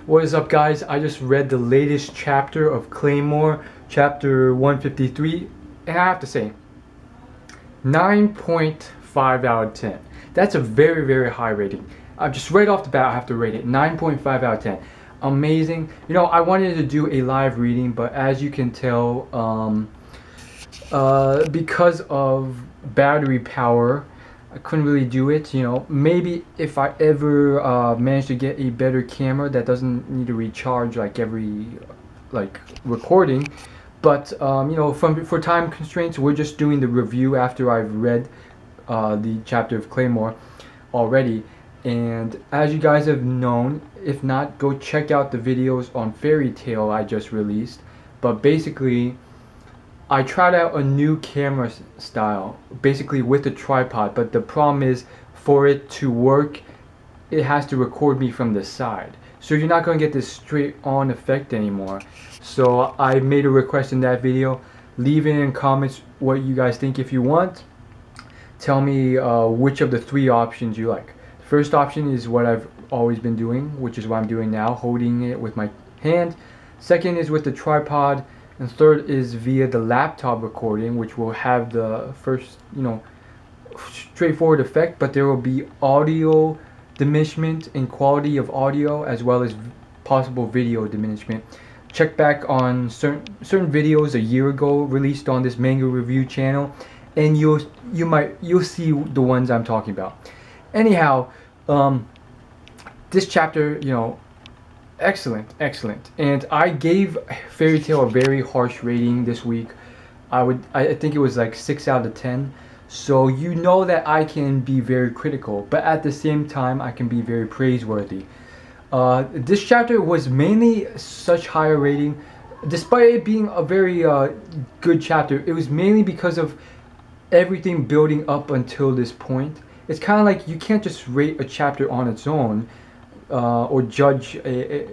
What is up, guys? I just read the latest chapter of Claymore, chapter 153, and I have to say, 9.5 out of 10. That's a very, very high rating. Just right off the bat, I have to rate it 9.5 out of 10. Amazing. You know, I wanted to do a live reading, but as you can tell, because of battery power, I couldn't really do it. You know, maybe if I ever manage to get a better camera that doesn't need to recharge like every recording, but you know, for time constraints, we're just doing the review after I've read the chapter of Claymore already. And as you guys have known, if not, go check out the videos on Fairy Tale I just released. But basically, I tried out a new camera style, basically with a tripod, but the problem is, for it to work, it has to record me from the side. So you're not going to get this straight on effect anymore. So I made a request in that video. Leave it in comments what you guys think if you want. Tell me which of the three options you like. The first option is what I've always been doing, which is what I'm doing now, holding it with my hand. Second is with the tripod. And third is via the laptop recording, which will have the first, you know, straightforward effect, but there will be audio diminishment in quality of audio as well as possible video diminishment. Check back on certain videos a year ago released on this manga review channel, and you'll see the ones I'm talking about. Anyhow, this chapter, you know, excellent, and I gave Fairy Tale a very harsh rating this week. I think it was like 6 out of 10. So you know that I can be very critical, but at the same time I can be very praiseworthy. This chapter was mainly such higher rating, despite it being a very good chapter. It was mainly because of everything building up until this point. It's kind of like you can't just rate a chapter on its own. Or judge a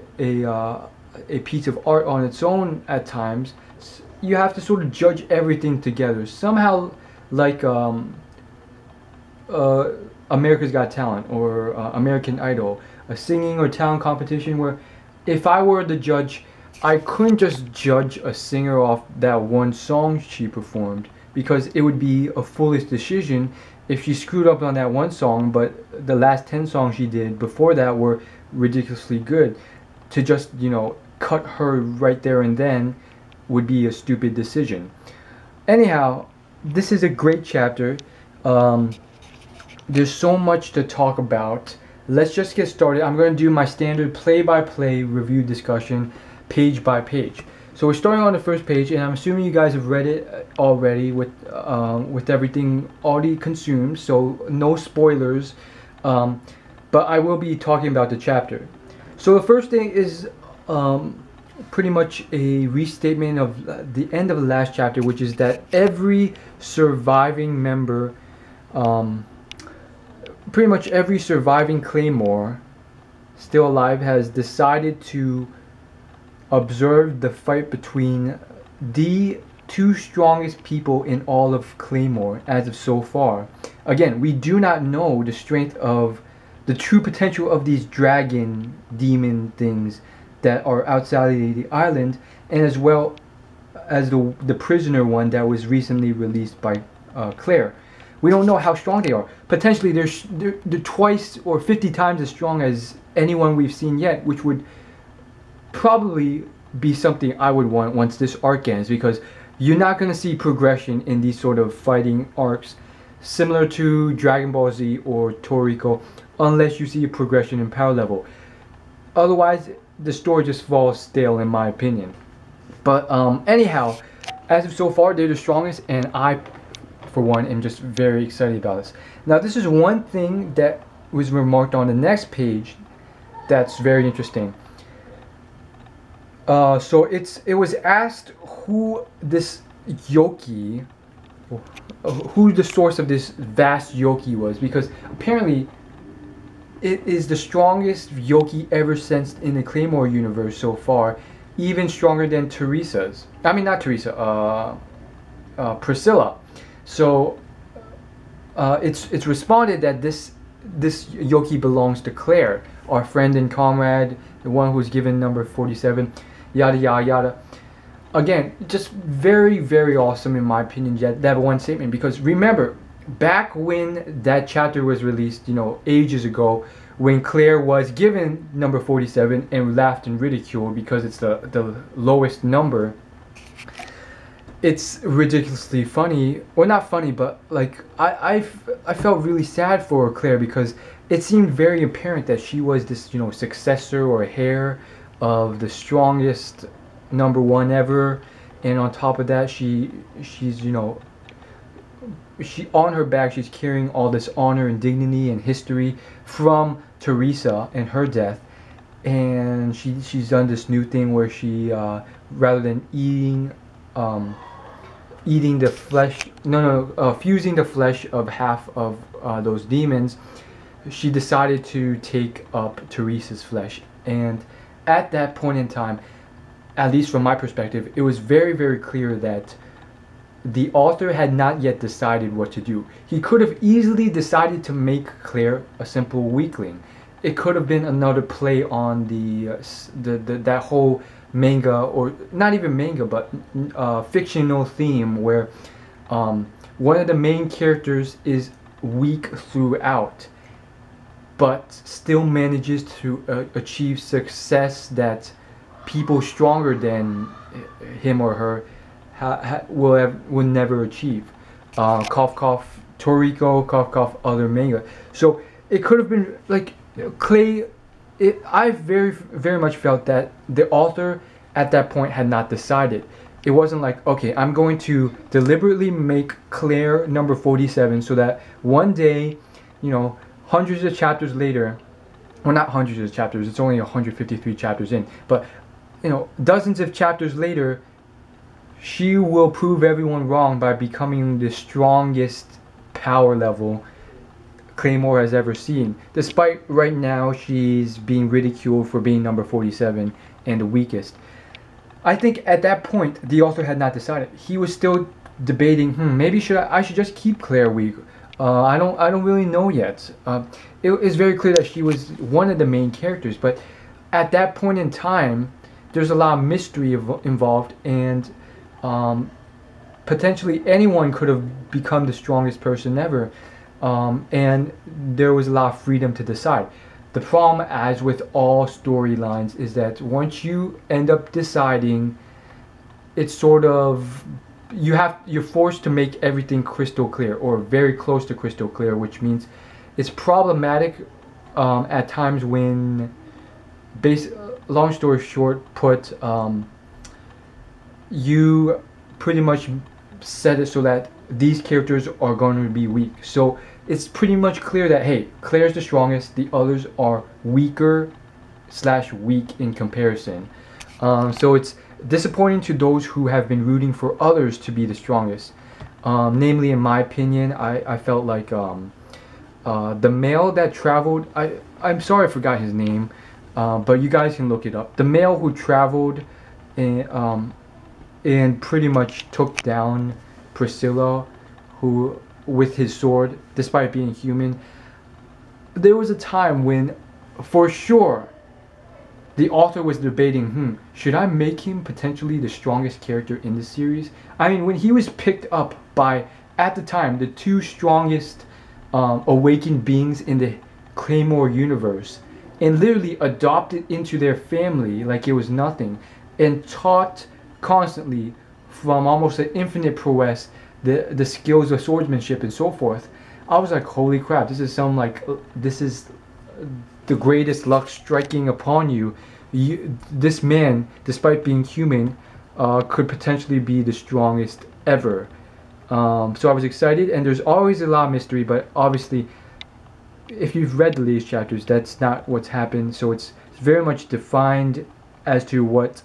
piece of art on its own at times. You have to sort of judge everything together. Somehow, like America's Got Talent or American Idol, a singing or talent competition where if I were the judge, I couldn't just judge a singer off that one song she performed, because it would be a foolish decision if she screwed up on that one song, but the last 10 songs she did before that were ridiculously good. To just, you know, cut her right there and then would be a stupid decision. Anyhow, this is a great chapter. There's so much to talk about. Let's just get started. I'm going to do my standard play-by-play review discussion, page by page. So we're starting on the first page, and I'm assuming you guys have read it already with everything already consumed, so no spoilers. But I will be talking about the chapter. So the first thing is pretty much a restatement of the end of the last chapter, which is that every surviving member, pretty much every surviving Claymore still alive, has decided to observe the fight between the two strongest people in all of Claymore as of so far. Again, we do not know the strength of the true potential of these dragon demon things that are outside of the island, and as well as the prisoner one that was recently released by Claire. We don't know how strong they are. Potentially they're twice or 50 times as strong as anyone we've seen yet, which would probably be something I would want once this arc ends, because you're not going to see progression in these sort of fighting arcs similar to Dragon Ball Z or Toriko unless you see a progression in power level. Otherwise, the story just falls stale in my opinion. But anyhow, as of so far, they're the strongest, and I, for one, am just very excited about this. Now, this is one thing that was remarked on the next page that's very interesting. So it was asked who this Yoki, who the source of this vast Yoki was, because apparently it is the strongest Yoki ever sensed in the Claymore universe so far, even stronger than Teresa's. I mean, not Teresa, Priscilla. So it's responded that this Yoki belongs to Claire, our friend and comrade, the one who's given number 47, yada yada yada. Again, just very, very awesome in my opinion, that one statement, because remember, back when that chapter was released, you know, ages ago, when Claire was given number 47 and laughed and ridiculed because it's the lowest number, it's ridiculously funny, or not funny, but like I felt really sad for Claire, because it seemed very apparent that she was this, you know, successor or heir of the strongest number one ever, and on top of that, she's, you know, she on her back she's carrying all this honor and dignity and history from Teresa and her death, and she's done this new thing where she rather than eating the flesh, fusing the flesh of half of those demons, she decided to take up Teresa's flesh. And at that point in time, at least from my perspective, it was very, very clear that the author had not yet decided what to do. He could have easily decided to make Claire a simple weakling. It could have been another play on that whole manga, or not even manga, but fictional theme where one of the main characters is weak throughout, but still manages to achieve success that people stronger than him or her will never achieve. Cough cough Toriko, cough cough other manga. So it could have been like Clay. I very much felt that the author at that point had not decided. It wasn't like, okay, I'm going to deliberately make Claire number 47 so that one day, you know, hundreds of chapters later, well, not hundreds of chapters, it's only 153 chapters in, but, you know, dozens of chapters later, she will prove everyone wrong by becoming the strongest power level Claymore has ever seen, despite right now she's being ridiculed for being number 47 and the weakest. I think at that point the author had not decided. He was still debating, maybe I should just keep Claire weak. I don't really know yet. It is very clear that she was one of the main characters, but at that point in time there's a lot of mystery involved, and potentially anyone could have become the strongest person ever. And there was a lot of freedom to decide. The problem, as with all storylines, is that once you end up deciding, it's sort of you're forced to make everything crystal clear, or very close to crystal clear, which means it's problematic at times when, long story short, you pretty much set it so that these characters are going to be weak. So it's pretty much clear that, hey, Claire's the strongest, the others are weaker / weak in comparison. So it's disappointing to those who have been rooting for others to be the strongest. Namely, in my opinion, I felt like the male that traveled, I'm sorry I forgot his name, but you guys can look it up. The male who traveled and pretty much took down Priscilla, who with his sword, despite being human. There was a time when, for sure, the author was debating, should I make him potentially the strongest character in the series? I mean, when he was picked up by, at the time, the two strongest awakened beings in the Claymore universe, and literally adopted into their family like it was nothing, and taught constantly from almost an infinite prowess the skills of swordsmanship and so forth, I was like, holy crap, this is the greatest luck striking upon you. This man, despite being human, could potentially be the strongest ever. So I was excited, and there's always a lot of mystery, but obviously if you've read the latest chapters, that's not what's happened. So it's very much defined as to what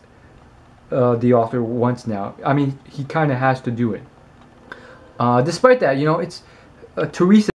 the author wants now. I mean, he kind of has to do it. Despite that, you know, it's Teresa